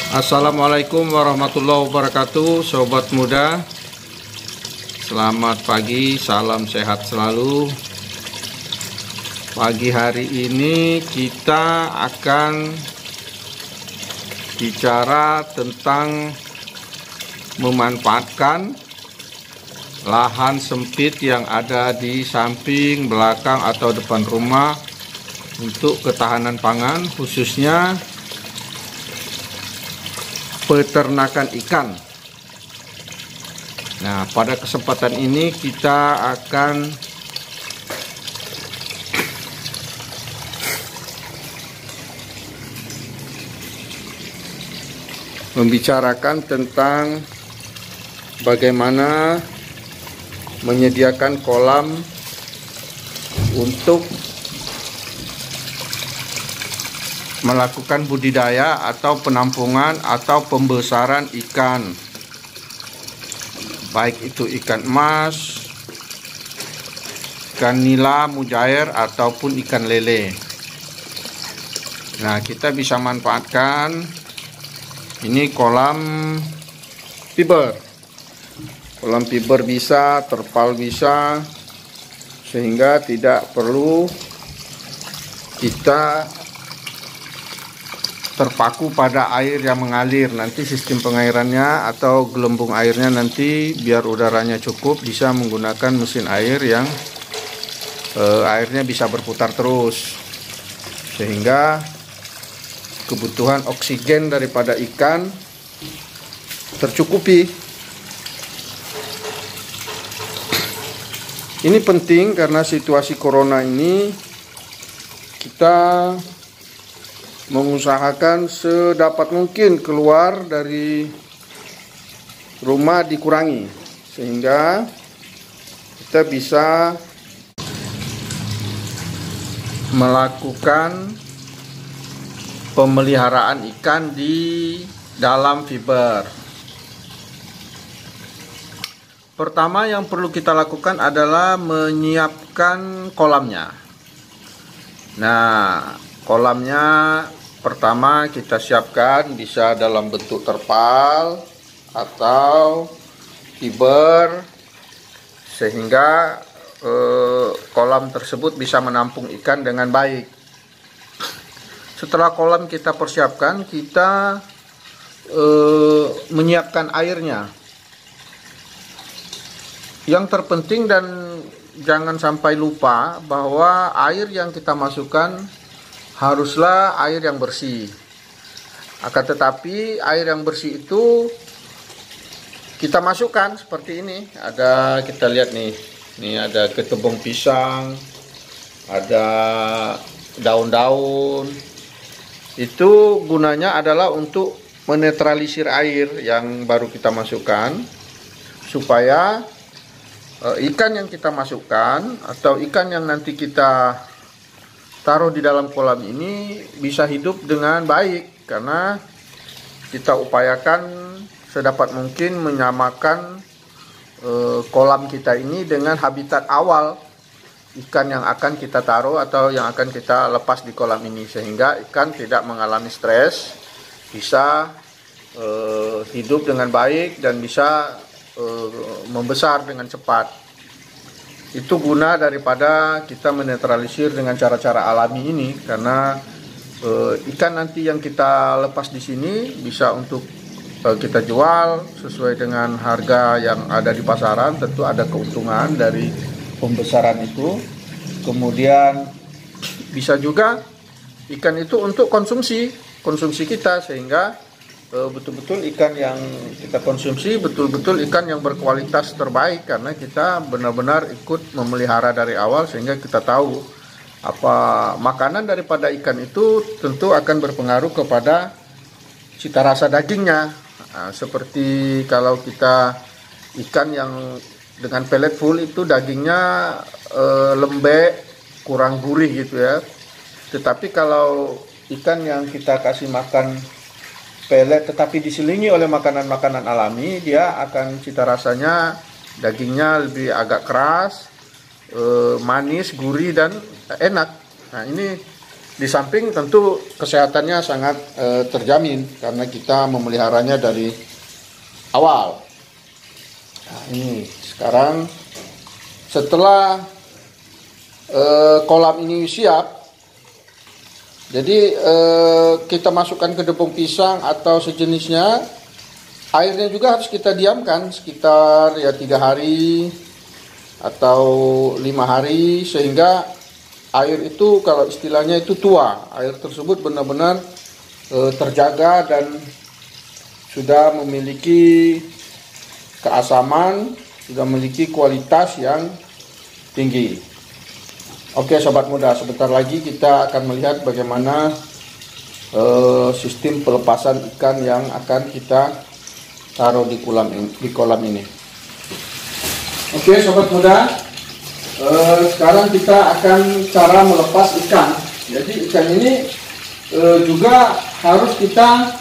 Assalamualaikum warahmatullahi wabarakatuh, sobat muda. Selamat pagi, salam sehat selalu. Pagi hari ini kita akan bicara tentang memanfaatkan lahan sempit yang ada di samping, belakang, atau depan rumah untuk ketahanan pangan, khususnya peternakan ikan. Nah, pada kesempatan ini kita akan membicarakan tentang bagaimana menyediakan kolam untuk melakukan budidaya atau penampungan atau pembesaran ikan, baik itu ikan emas, ikan nila, mujair, ataupun ikan lele. Nah, kita bisa manfaatkan ini kolam fiber. Kolam fiber bisa, terpal bisa, sehingga tidak perlu kita terpaku pada air yang mengalir. Nanti sistem pengairannya atau gelembung airnya nanti biar udaranya cukup bisa menggunakan mesin air yang airnya bisa berputar terus, sehingga kebutuhan oksigen daripada ikan tercukupi. Ini penting karena situasi corona ini kita mengusahakan sedapat mungkin keluar dari rumah dikurangi, sehingga kita bisa melakukan pemeliharaan ikan di dalam fiber. Pertama yang perlu kita lakukan adalah menyiapkan kolamnya. Nah, kolamnya pertama kita siapkan bisa dalam bentuk terpal atau fiber, sehingga kolam tersebut bisa menampung ikan dengan baik. Setelah kolam kita persiapkan, kita menyiapkan airnya. Yang terpenting dan jangan sampai lupa bahwa air yang kita masukkan haruslah air yang bersih. Akan tetapi air yang bersih itu kita masukkan seperti ini. Ada, kita lihat nih. Ini ada ketembung pisang, ada daun-daun. Itu gunanya adalah untuk menetralisir air yang baru kita masukkan, supaya ikan yang kita masukkan atau ikan yang nanti kita taruh di dalam kolam ini bisa hidup dengan baik, karena kita upayakan sedapat mungkin menyamakan kolam kita ini dengan habitat awal ikan yang akan kita taruh atau yang akan kita lepas di kolam ini, sehingga ikan tidak mengalami stres, bisa hidup dengan baik dan bisa membesar dengan cepat. Itu guna daripada kita menetralisir dengan cara-cara alami ini, karena ikan nanti yang kita lepas di sini bisa untuk kita jual sesuai dengan harga yang ada di pasaran. Tentu ada keuntungan dari pembesaran itu. Kemudian bisa juga ikan itu untuk konsumsi kita, sehingga betul-betul ikan yang kita konsumsi betul-betul ikan yang berkualitas terbaik, karena kita benar-benar ikut memelihara dari awal, sehingga kita tahu apa makanan daripada ikan itu tentu akan berpengaruh kepada cita rasa dagingnya. Nah, seperti kalau kita ikan yang dengan pelet full itu dagingnya lembek, kurang gurih gitu ya. Tetapi kalau ikan yang kita kasih makan pelet tetapi diselingi oleh makanan-makanan alami, dia akan cita rasanya dagingnya lebih agak keras, manis, gurih, dan enak. Nah, ini Di samping tentu kesehatannya sangat terjamin karena kita memeliharanya dari awal. Nah, ini sekarang setelah kolam ini siap, jadi kita masukkan ke tepung pisang atau sejenisnya. Airnya juga harus kita diamkan sekitar 3 hari atau 5 hari sehingga air itu, kalau istilahnya itu tua, air tersebut benar-benar terjaga dan sudah memiliki keasaman, sudah memiliki kualitas yang tinggi. Oke sobat muda, sebentar lagi kita akan melihat bagaimana sistem pelepasan ikan yang akan kita taruh di kolam ini. Oke sobat muda, sekarang kita akan cara melepas ikan. Jadi ikan ini juga harus kita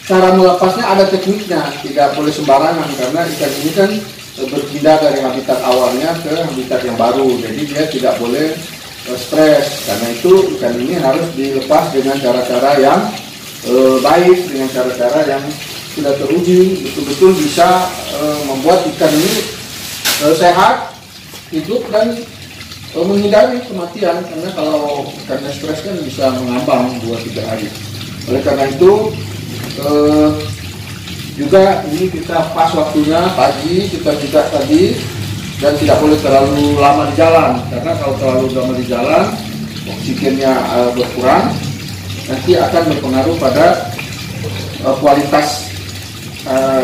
cara melepasnya ada tekniknya, tidak boleh sembarangan karena ikan ini kan berpindah dari habitat awalnya ke habitat yang baru, jadi dia tidak boleh stres. Karena itu ikan ini harus dilepas dengan cara-cara yang baik, dengan cara-cara yang sudah teruji, betul-betul bisa membuat ikan ini sehat, hidup, dan menghindari kematian. Karena kalau ikannya stres kan bisa mengambang 2-3 hari. Oleh karena itu juga ini kita pas waktunya pagi, kita juga tadi, dan tidak boleh terlalu lama di jalan, karena kalau terlalu lama di jalan oksigennya berkurang, nanti akan berpengaruh pada kualitas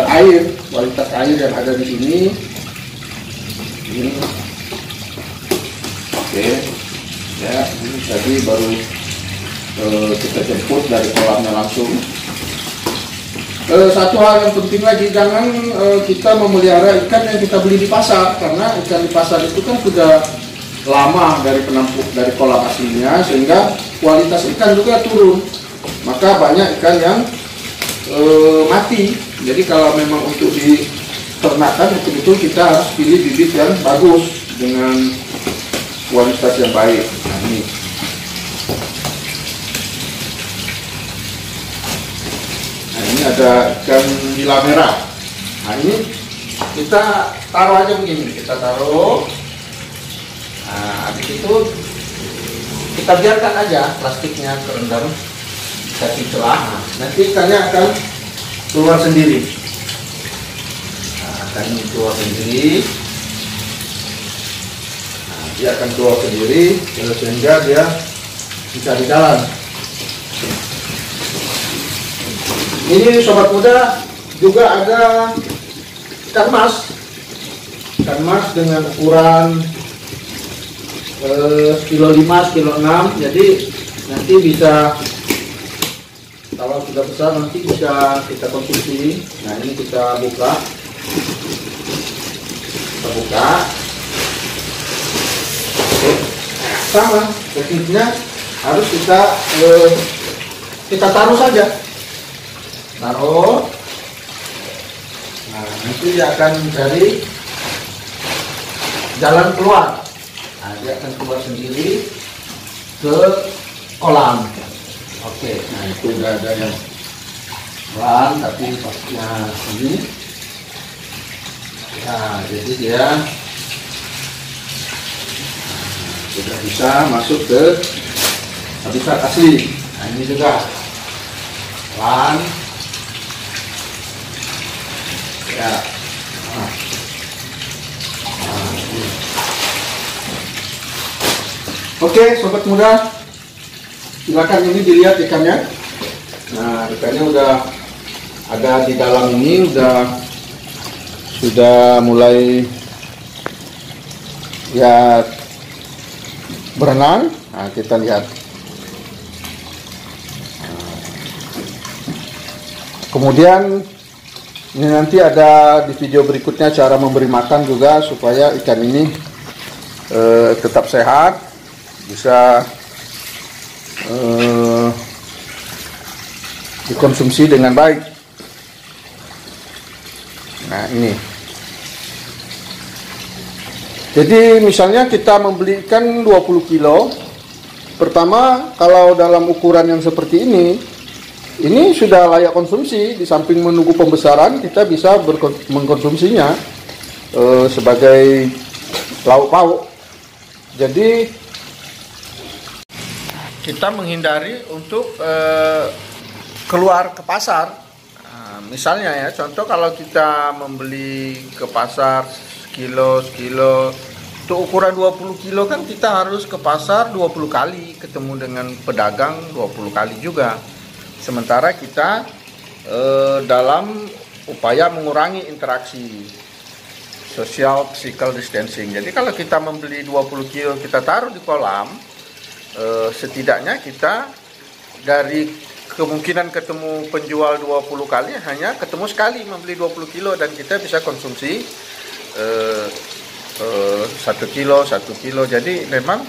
air yang ada di sini. Ini oke ya, ini tadi baru kita jemput dari kolamnya langsung. Satu hal yang penting lagi, jangan kita memelihara ikan yang kita beli di pasar, karena ikan di pasar itu kan sudah lama dari penampung dari kolam aslinya, sehingga kualitas ikan juga turun, maka banyak ikan yang mati. Jadi kalau memang untuk diternakan, betul-betul kita harus pilih bibit yang bagus dengan kualitas yang baik. Nah, ini ada ikan nila merah. Nah ini kita taruh aja begini, kita taruh. Nah habis itu kita biarkan aja plastiknya terendam kasih celah. Nah, nanti ikannya akan keluar sendiri. Nah, akan keluar sendiri. Nah, dia akan keluar sendiri sehingga dia bisa di jalan. Ini sobat muda juga ada ikan mas dengan ukuran kilo 5, kilo 6. Jadi nanti bisa, kalau sudah besar nanti bisa kita konsumsi. Nah ini kita buka, Oke. Sama tekniknya, harus kita taruh saja. Taruh. Nah nanti dia akan mencari jalan keluar. Nah dia akan keluar sendiri ke kolam. Oke, nah itu udah ada yang pelan tapi pastinya ini. Nah jadi dia sudah bisa masuk ke habitat asli. Nah ini juga pelan. Ya. Oke, sobat muda, silakan ini dilihat ikannya. Nah, ikannya udah ada di dalam ini, sudah mulai ya berenang. Nah, kita lihat. Kemudian ini nanti ada di video berikutnya cara memberi makan juga supaya ikan ini tetap sehat, bisa dikonsumsi dengan baik. Nah ini, jadi misalnya kita membeli ikan 20 kilo, Pertama, kalau dalam ukuran yang seperti ini sudah layak konsumsi. Di samping menunggu pembesaran, kita bisa mengkonsumsinya sebagai lauk pauk. Jadi kita menghindari untuk keluar ke pasar. Nah, misalnya ya, contoh kalau kita membeli ke pasar sekilo untuk ukuran 20 kilo kan kita harus ke pasar 20 kali, ketemu dengan pedagang 20 kali juga. Sementara kita dalam upaya mengurangi interaksi social physical distancing. Jadi kalau kita membeli 20 kilo kita taruh di kolam, setidaknya kita dari kemungkinan ketemu penjual 20 kali hanya ketemu sekali membeli 20 kilo dan kita bisa konsumsi 1 kilo. Jadi memang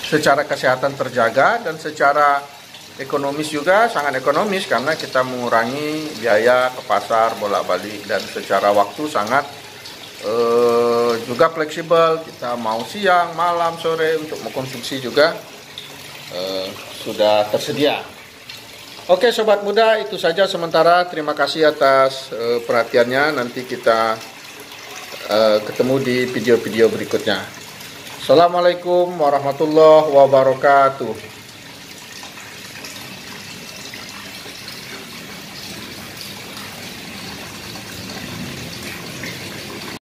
secara kesehatan terjaga dan secara ekonomis juga sangat ekonomis karena kita mengurangi biaya ke pasar bolak-balik dan secara waktu sangat juga fleksibel. Kita mau siang, malam, sore untuk mengkonsumsi juga sudah tersedia. Oke sobat muda, itu saja sementara. Terima kasih atas perhatiannya. Nanti kita ketemu di video-video berikutnya. Assalamualaikum warahmatullahi wabarakatuh.